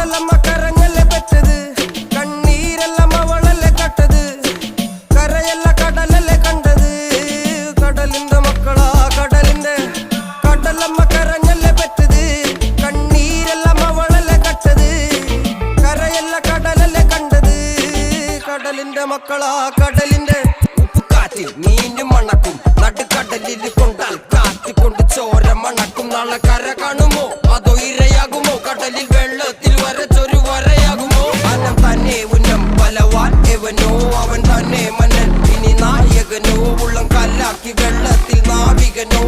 കടലമ്മ കരഞ്ഞല്ലേ പെറ്റത്, കണ്ണീരെല്ലാം അവളല്ലേ കട്ടത്, കരയല്ല കടലല്ലേ കണ്ടത്. കടലിന്റെ മക്കളാ കടലിന്റെ, കടലമ്മ കരഞ്ഞല്ലേ പെറ്റത്, കണ്ണീരെല്ലാം അവളല്ലേ കട്ടത്, കരയല്ല കടലല്ലേ കണ്ടത്. കടലിന്റെ മക്കളാ കടലിന്റെ. ഉപ്പുകാറ്റിൽ മീനും മണക്കും, നടുക്കടലിൽ കൊണ്ടാൽ കാറ്റ് കൊണ്ട് ചോര മണക്കും. നാളെ കര കാണുമോ അതോ ഇരയാകുമോ, കടലിൽ വെള്ളത്തിൽ വരച്ചൊരു വരയാകുമോ. അനം തന്നെ ഉന്നം ബലവാൻ എവനോ, അവൻ തന്നെ മന്നൻ ഇനി നായകനോ. ഉള്ളം കല്ലാക്കി വെള്ളത്തിൽ നാവികനോ.